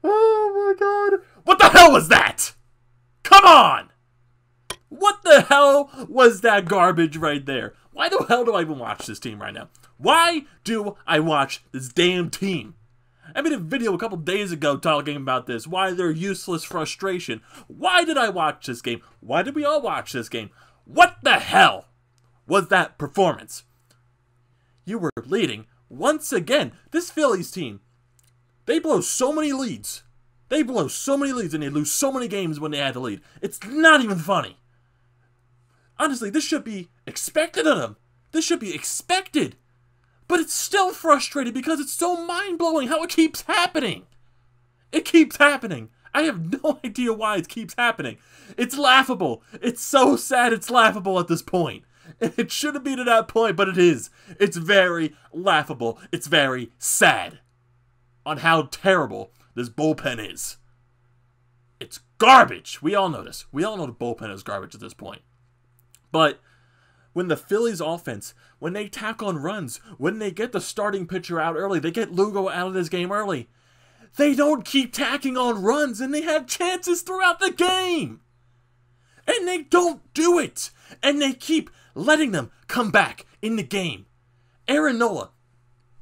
Oh my god. What the hell was that? Come on! What the hell was that garbage right there? Why the hell do I even watch this team right now? Why do I watch this damn team? I made a video a couple days ago talking about this. Why they're useless frustration. Why did I watch this game? Why did we all watch this game? What the hell was that performance? You were leading once again. This Phillies team, they blow so many leads. They blow so many leads and they lose so many games when they had to lead. It's not even funny. Honestly, this should be expected of them. This should be expected. But it's still frustrating because it's so mind-blowing how it keeps happening. It keeps happening. I have no idea why it keeps happening. It's laughable. It's so sad it's laughable at this point. It shouldn't be to that point, but it is. It's very laughable. It's very sad on how terrible this bullpen is. It's garbage. We all know this. We all know the bullpen is garbage at this point. But when the Phillies offense, when they tack on runs, when they get the starting pitcher out early, they get Lugo out of this game early, they don't keep tacking on runs and they have chances throughout the game. And they don't do it. And they keep letting them come back in the game. Aaron Nola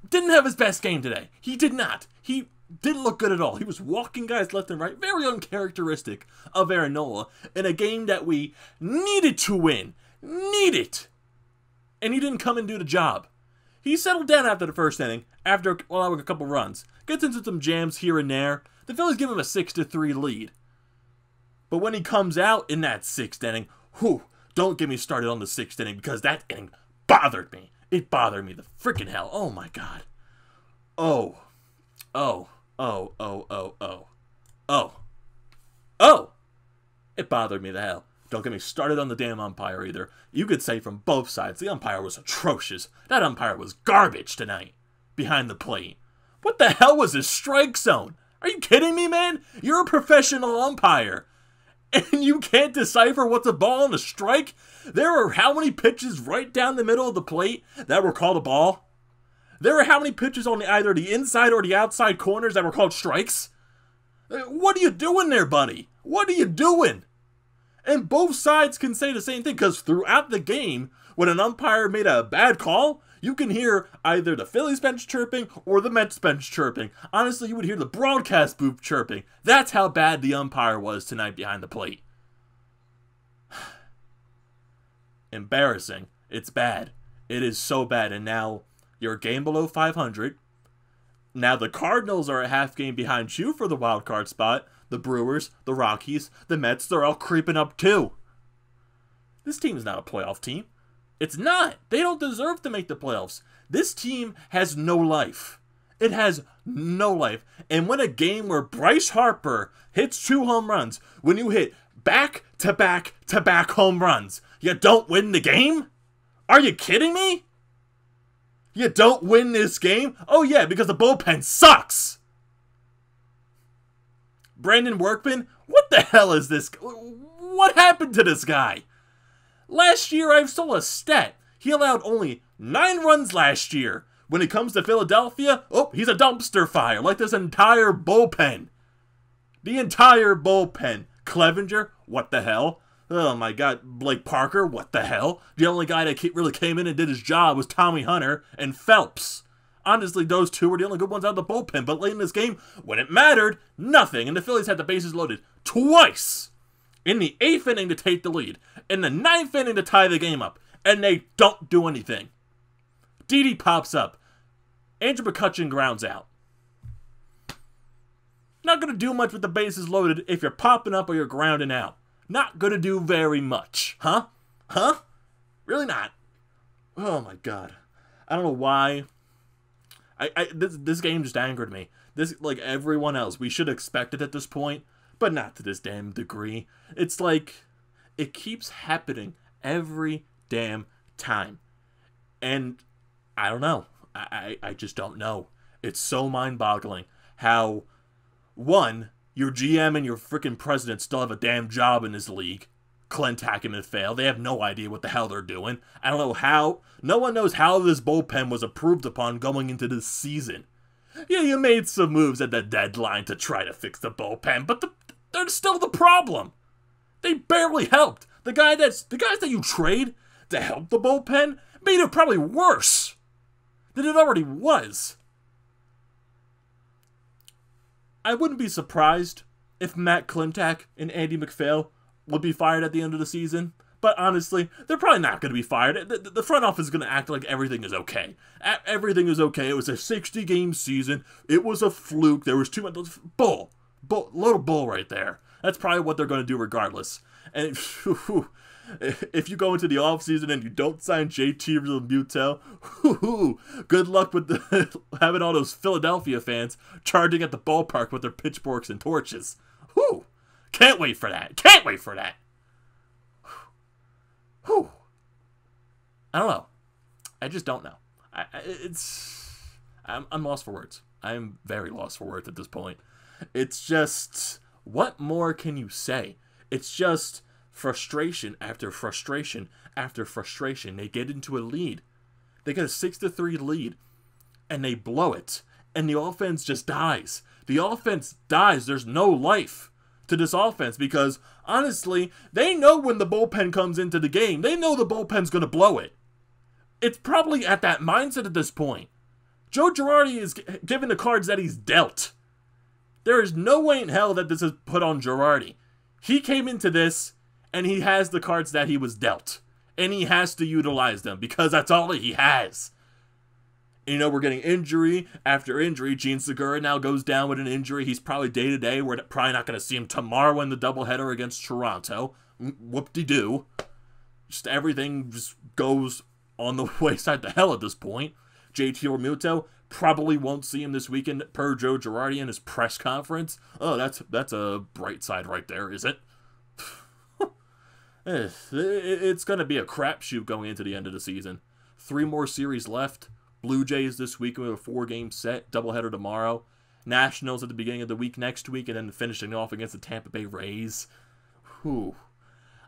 didn't have his best game today. He did not. He didn't look good at all. He was walking guys left and right. Very uncharacteristic of Aaron Nola in a game that we needed to win. Needed. And he didn't come and do the job. He settled down after the first inning, after allowing a couple runs. Gets into some jams here and there. The Phillies give him a 6-3 lead. But when he comes out in that 6th inning, don't get me started on the 6th inning because that inning bothered me. It bothered me the freaking hell. Oh my god. Oh. It bothered me the hell. Don't get me started on the damn umpire either. You could say from both sides, the umpire was atrocious. That umpire was garbage tonight. Behind the plate. What the hell was this strike zone? Are you kidding me, man? You're a professional umpire. And you can't decipher what's a ball and a strike? There are how many pitches right down the middle of the plate that were called a ball? There are how many pitches on either the inside or the outside corners that were called strikes? What are you doing there, buddy? What are you doing? And both sides can say the same thing, because throughout the game, when an umpire made a bad call, you can hear either the Phillies bench chirping or the Mets bench chirping. Honestly, you would hear the broadcast booth chirping. That's how bad the umpire was tonight behind the plate. Embarrassing. It's bad. It is so bad. And now you're a game below 500. Now the Cardinals are a half game behind you for the wild card spot. The Brewers, the Rockies, the Mets, they're all creeping up too. This team is not a playoff team. It's not. They don't deserve to make the playoffs. This team has no life. It has no life. And when a game where Bryce Harper hits 2 home runs, when you hit back-to-back-to-back home runs, you don't win the game? Are you kidding me? You don't win this game? Oh yeah, because the bullpen sucks. Brandon Workman, what the hell is this? What happened to this guy? Last year, I saw a stat. He allowed only 9 runs last year. When it comes to Philadelphia, he's a dumpster fire, like this entire bullpen. The entire bullpen. Clevenger, what the hell? Oh my god, Blake Parker, what the hell? The only guy that really came in and did his job was Tommy Hunter and Phelps. Honestly, those two were the only good ones out of the bullpen, but late in this game, when it mattered, nothing, and the Phillies had the bases loaded twice. In the 8th inning to take the lead, in the 9th inning to tie the game up, and they don't do anything. Didi pops up. Andrew McCutchen grounds out. Not going to do much with the bases loaded if you're popping up or you're grounding out. Not going to do very much. Huh? Huh? Really not. Oh my god. I don't know why. This game just angered me. This, like everyone else, we should expect it at this point, but not to this damn degree. It's like, it keeps happening every damn time. And I don't know. I just don't know. It's so mind-boggling how, one, your GM and your freaking president still have a damn job in this league. Klentak and McPhail. They have no idea what the hell they're doing. I don't know how. No one knows how this bullpen was approved upon going into this season. Yeah, you made some moves at the deadline to try to fix the bullpen, but they're still the problem. They barely helped. The guys that you trade to help the bullpen made it probably worse than it already was. I wouldn't be surprised if Matt Klentak and Andy McPhail would be fired at the end of the season. But honestly, they're probably not going to be fired. The front office is going to act like everything is okay. Everything is okay. It was a 60-game season. It was a fluke. There was too much bull. Little bull right there. That's probably what they're going to do regardless. And if you go into the offseason and you don't sign JT Realmuto, good luck with having all those Philadelphia fans charging at the ballpark with their pitchforks and torches. Whew. Can't wait for that. Can't wait for that. Whew. I don't know. I just don't know. I'm lost for words. I'm very lost for words at this point. It's just, what more can you say? It's just frustration after frustration after frustration. They get into a lead. They get a 6-3 lead, and they blow it. And the offense just dies. The offense dies. There's no life to this offense because, honestly, they know when the bullpen comes into the game. They know the bullpen's going to blow it. It's probably at that mindset at this point. Joe Girardi is given the cards that he's dealt. There is no way in hell that this is put on Girardi. He came into this, and he has the cards that he was dealt. And he has to utilize them, because that's all he has. You know, we're getting injury after injury. Gene Segura now goes down with an injury. He's probably day-to-day. We're probably not going to see him tomorrow in the doubleheader against Toronto. Whoop-de-doo. Just everything just goes on the wayside to hell at this point. JT Realmuto, probably won't see him this weekend per Joe Girardi in his press conference. Oh, that's a bright side right there, is it? It's going to be a crapshoot going into the end of the season. 3 more series left. Blue Jays this week with a 4-game set. Doubleheader tomorrow. Nationals at the beginning of the week next week. And then finishing off against the Tampa Bay Rays. Whew.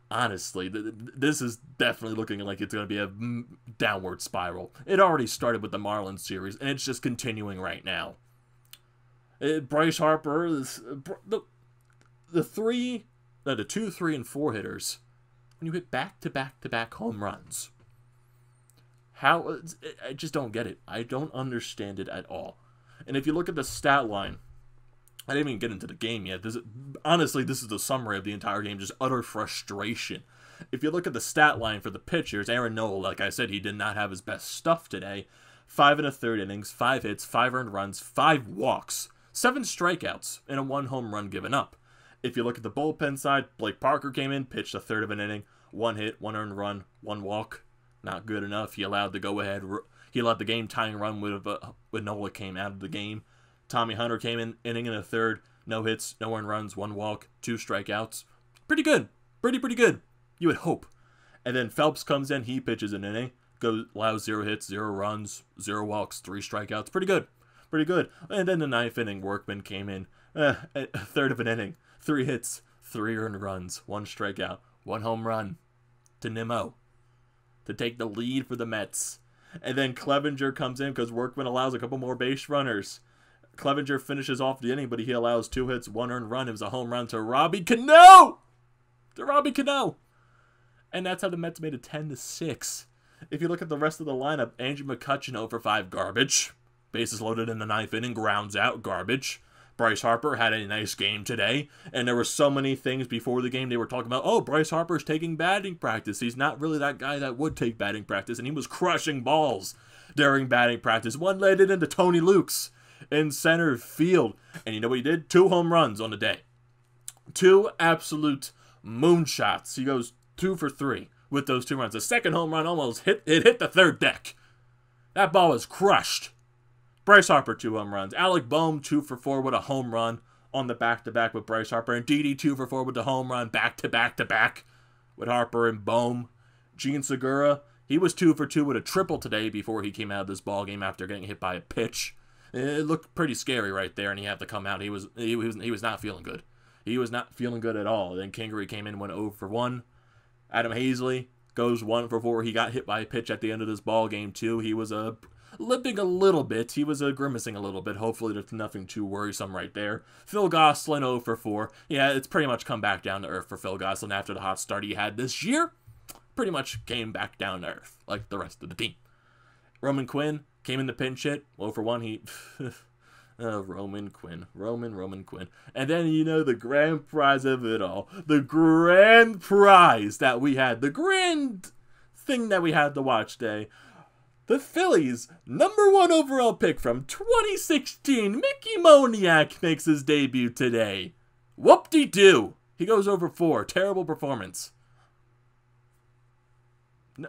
Honestly, this is definitely looking like it's going to be a downward spiral. It already started with the Marlins series, and it's just continuing right now. Bryce Harper, the 2, 3, and 4 hitters, when you hit back-to-back-to-back home runs, how? I just don't get it. I don't understand it at all. And if you look at the stat line, I didn't even get into the game yet. Honestly, this is the summary of the entire game. Just utter frustration. If you look at the stat line for the pitchers, Aaron Nola, like I said, he did not have his best stuff today. 5 1/3 innings, 5 hits, 5 earned runs, 5 walks, 7 strikeouts, and a 1 home run given up. If you look at the bullpen side, Blake Parker came in, pitched a third of an inning, 1 hit, 1 earned run, 1 walk. Not good enough. He allowed the go-ahead. He allowed the game-tying run when Nola came out of the game. Tommy Hunter came in, inning and a third, no hits, no earned runs, 1 walk, 2 strikeouts. Pretty good. Pretty good. You would hope. And then Phelps comes in, he pitches an inning, allows 0 hits, 0 runs, 0 walks, 3 strikeouts. Pretty good. And then the 9th inning, Workman came in, a third of an inning, 3 hits, 3 earned runs, 1 strikeout, 1 home run to Nimmo to take the lead for the Mets. And then Clevenger comes in because Workman allows a couple more base runners. Clevenger finishes off the inning, but he allows 2 hits, 1 earned run. It was a home run to Robbie Cano! And that's how the Mets made it 10-6. If you look at the rest of the lineup, Andrew McCutchen 0 for 5, garbage. Bases loaded in the 9th inning, grounds out, garbage. Bryce Harper had a nice game today, and there were so many things before the game they were talking about, oh, Bryce Harper's taking batting practice. He's not really that guy that would take batting practice, and he was crushing balls during batting practice. One led it into Tony Lukes in center field. And you know what he did? 2 home runs on the day. 2 absolute moonshots. He goes 2 for 3 with those 2 runs. The second home run almost hit the 3rd deck. That ball was crushed. Bryce Harper, 2 home runs. Alec Bohm, 2 for 4 with a home run on the back-to-back with Bryce Harper. And Didi, 2 for 4 with the home run back-to-back-to-back with Harper and Bohm. Gene Segura, he was 2 for 2 with a triple today before he came out of this ball game after getting hit by a pitch. It looked pretty scary right there, and he had to come out. He was not feeling good. He was not feeling good at all. Then Kingery came in, went 0 for 1. Adam Hazley goes 1 for 4. He got hit by a pitch at the end of this ball game too. He was limping a little bit. He was grimacing a little bit. Hopefully there's nothing too worrisome right there. Phil Gosselin 0 for 4. Yeah, it's pretty much come back down to earth for Phil Gosselin after the hot start he had this year. Pretty much came back down to earth like the rest of the team. Roman Quinn came in the pinch hit. 0 for 1. He... Roman Quinn. And then, the grand prize of it all. The grand prize that we had. The grand thing that we had to watch today. The Phillies' #1 overall pick from 2016, Mickey Moniak, makes his debut today. Whoop-de-doo. He goes over 4. Terrible performance.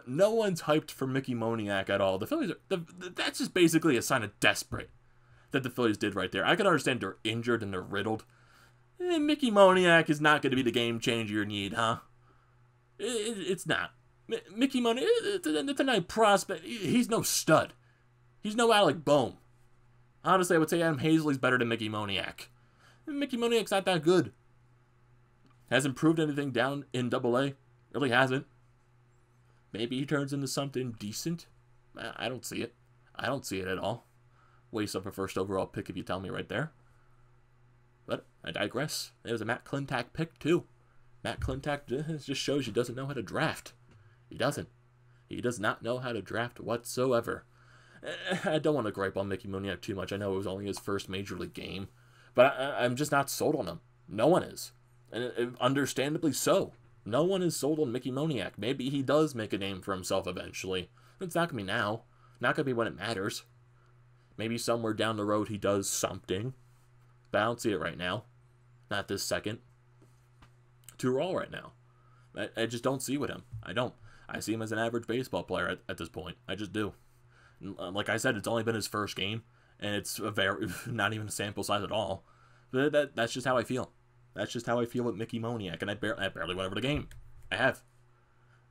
No one's hyped for Mickey Moniak at all. The Phillies that's just basically a sign of desperate that the Phillies did right there. I can understand they're injured and they're riddled. Mickey Moniak is not going to be the game changer you need, huh? It's not. Mickey Moniak, it's a nice prospect. He's no stud. He's no Alec Bohm. Honestly, I would say Adam Hazley's better than Mickey Moniak. Mickey Moniak's not that good. Hasn't proved anything down in AA. Really hasn't. Maybe he turns into something decent. I don't see it. I don't see it at all. Waste up a first overall pick if you tell me right there. But I digress. It was a Matt Klentak pick too. Matt Klentak just shows he doesn't know how to draft. He doesn't. He does not know how to draft whatsoever. I don't want to gripe on Mickey Moniak too much. I know it was only his first major league game. But I'm just not sold on him. No one is. And understandably so. No one is sold on Mickey Moniak. Maybe he does make a name for himself eventually. It's not going to be now. Not going to be when it matters. Maybe somewhere down the road he does something. But I don't see it right now. Not this second. Too raw right now. I just don't see with him. I don't. I see him as an average baseball player at this point. I just do. Like I said, it's only been his first game. And it's not even a sample size at all. But that's just how I feel. That's just how I feel with Mickey Moniak. And I barely went over the game. I have.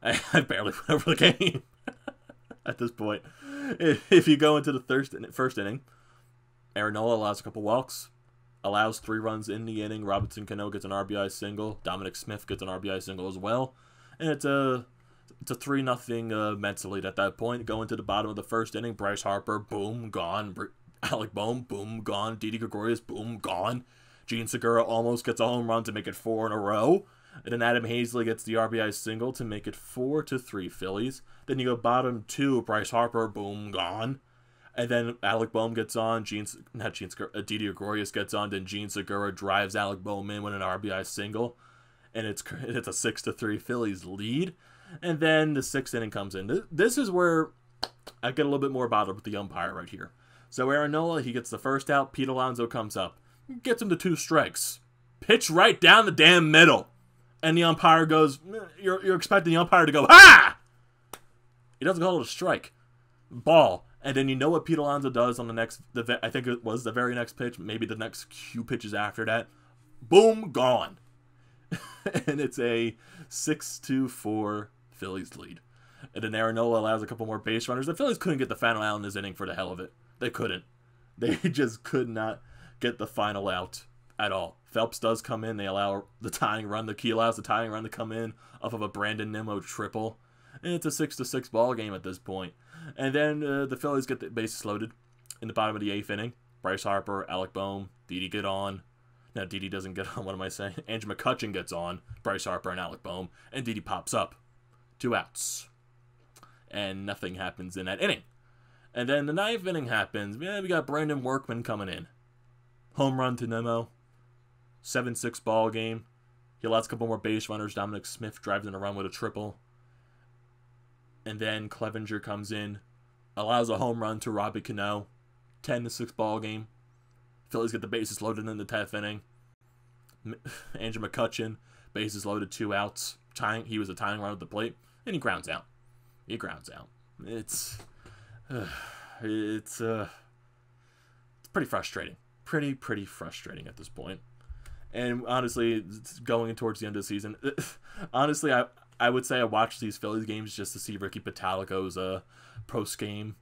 I barely went over the game. At this point. If you go into the first inning, Aaron Nola allows a couple walks. Allows 3 runs in the inning. Robinson Cano gets an RBI single. Dominic Smith gets an RBI single as well. And it's a 3-0 mental lead at that point. Going to the bottom of the first inning, Bryce Harper, boom, gone. Alec Bohm, boom, gone. Didi Gregorius, boom, gone. Gene Segura almost gets a home run to make it 4 in a row. And then Adam Hazley gets the RBI single to make it 4-3 Phillies. Then you go bottom 2, Bryce Harper, boom, gone. And then Alec Bohm gets on, Didi Gregorius gets on, then Gene Segura drives Alec Bohm in with an RBI single. And it's a 6-3 Phillies lead. And then the 6th inning comes in. This is where I get a little bit more bothered with the umpire right here. So Aaron Nola, he gets the first out. Pete Alonso comes up. Gets him to 2 strikes. Pitch right down the damn middle. And the umpire goes, you're expecting the umpire to go, ha! He doesn't call it a strike. Ball. And then you know what Pete Alonso does on I think it was the very next pitch, maybe the next few pitches after that. Boom, gone. And it's a 6-4 Phillies lead. And then Aaron Nola allows a couple more base runners. The Phillies couldn't get the final out in this inning for the hell of it. They couldn't. They just could not get the final out at all. Phelps does come in. They allow the tying run. The key allows the tying run to come in off of a Brandon Nimmo triple. And it's a 6-6 ball game at this point. And then the Phillies get the bases loaded in the bottom of the 8th inning. Bryce Harper, Alec Bohm, Didi get on. No, Didi doesn't get on. What am I saying? Andrew McCutchen gets on. Bryce Harper and Alec Bohm. And Didi pops up. 2 outs. And nothing happens in that inning. And then the 9th inning happens. Yeah, we got Brandon Workman coming in. Home run to Nimmo. 7-6 ball game. He allows a couple more base runners. Dominic Smith drives in a run with a triple. And then Clevenger comes in. Allows a home run to Robbie Cano. 10-6 ball game. Phillies get the bases loaded in the 10th inning. Andrew McCutchen, bases loaded, 2 outs. He was a tying run at the plate. And he grounds out. It's pretty frustrating. Pretty frustrating at this point. And honestly, it's going towards the end of the season. Honestly, I would say I watched these Phillies games just to see Ricky Pitalico's post game,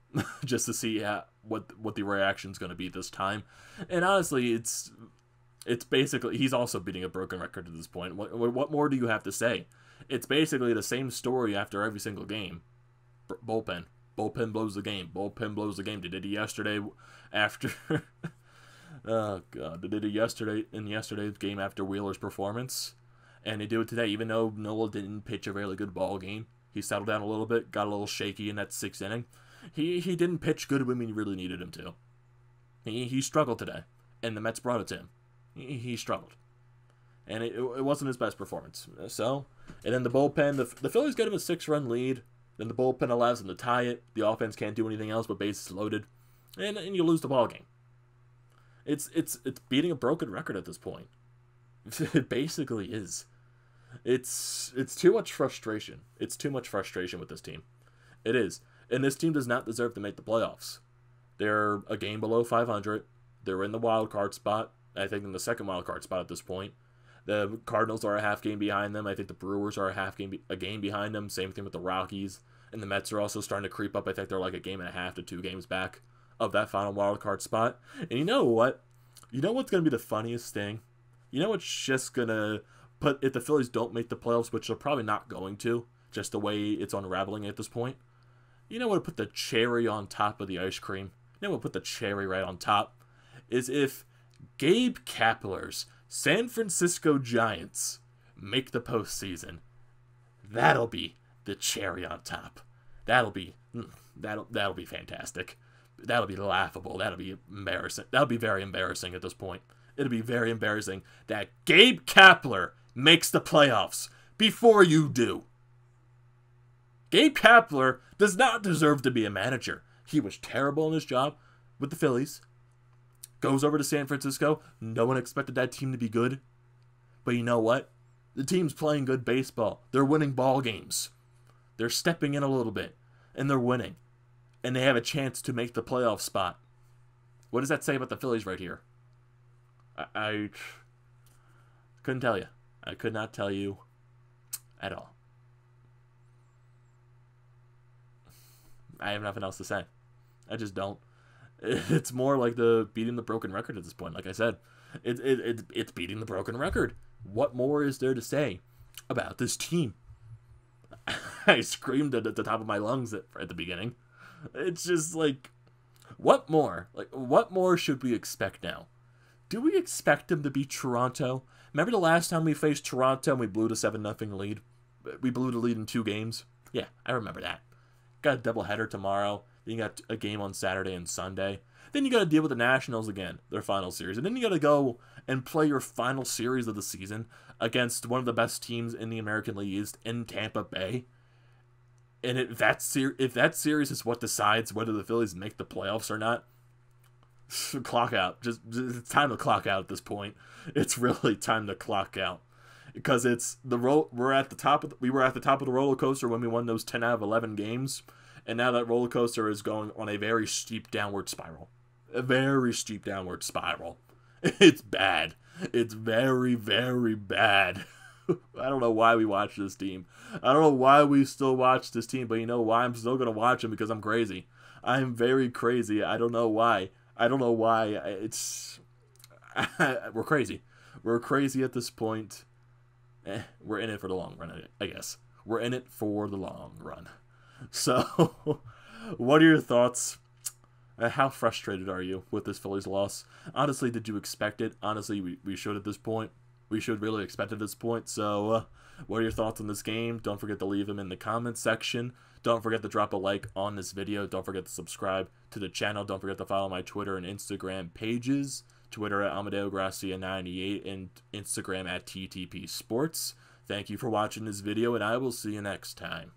just to see what the reaction's going to be this time. And honestly, it's basically he's also beating a broken record at this point. What more do you have to say? It's basically the same story after every single game. Bullpen. Bullpen blows the game. Bullpen blows the game. They did it yesterday after... oh, God. They did it yesterday in yesterday's game after Wheeler's performance. And they do it today, even though Nola didn't pitch a really good ball game. He settled down a little bit, got a little shaky in that 6th inning. He didn't pitch good when we really needed him to. He struggled today, and the Mets brought it to him. He struggled. And it wasn't his best performance. So, and then the bullpen, the Phillies get him a 6-run lead. Then the bullpen allows them to tie it. The offense can't do anything else but bases loaded. And you lose the ball game. It's beating a broken record at this point. It basically is. It's too much frustration. It's too much frustration with this team. It is. And this team does not deserve to make the playoffs. They're a game below 500. They're in the wild card spot. I think in the second wild card spot at this point. The Cardinals are a half game behind them. I think the Brewers are a game behind them. Same thing with the Rockies. And the Mets are also starting to creep up. I think they're like a game and a half to 2 games back of that final wild card spot. And you know what? You know what's going to be the funniest thing? You know what's just going to put, if the Phillies don't make the playoffs, which they're probably not going to, just the way it's unraveling at this point. You know what would put the cherry on top of the ice cream? You know what would put the cherry right on top? Is if Gabe Kapler's San Francisco Giants make the postseason. That'll be the cherry on top. That'll be fantastic. That'll be laughable. That'll be embarrassing. That'll be very embarrassing at this point. It'll be very embarrassing that Gabe Kapler makes the playoffs before you do. Gabe Kapler does not deserve to be a manager. He was terrible in his job with the Phillies. Goes over to San Francisco. No one expected that team to be good. But you know what? The team's playing good baseball. They're winning ball games. They're stepping in a little bit. And they're winning. And they have a chance to make the playoff spot. What does that say about the Phillies right here? I couldn't tell you. I could not tell you at all. I have nothing else to say. I just don't. It's more like the beating the broken record at this point. Like I said, it's beating the broken record. What more is there to say about this team? I screamed at the top of my lungs at the beginning. It's just like, what more? Like, what more should we expect now? Do we expect them to beat Toronto? Remember the last time we faced Toronto and we blew the 7-0 lead? We blew the lead in 2 games? Yeah, I remember that. Got a doubleheader tomorrow. Then you got a game on Saturday and Sunday. Then you got to deal with the Nationals again, their final series. And then you got to go and play your final series of the season against one of the best teams in the American League East in Tampa Bay. And if that series is what decides whether the Phillies make the playoffs or not, clock out. Just it's time to clock out at this point. It's really time to clock out. Because it's we were at the top of the roller coaster when we won those 10 out of 11 games, and now that roller coaster is going on a very steep downward spiral. A very steep downward spiral. It's bad. It's very, very bad. I don't know why we watch this team. I don't know why we still watch this team, but you know why? I'm still going to watch them because I'm crazy. I'm very crazy. I don't know why. It's we're crazy. We're crazy at this point. We're in it for the long run, I guess. We're in it for the long run. So, what are your thoughts? How frustrated are you with this Phillies loss? Honestly, did you expect it? Honestly, we should at this point. We should really expect at this point. So, what are your thoughts on this game? Don't forget to leave them in the comments section. Don't forget to drop a like on this video. Don't forget to subscribe to the channel. Don't forget to follow my Twitter and Instagram pages. Twitter at AmadeoGracia98 and Instagram at TTP Sports. Thank you for watching this video, and I will see you next time.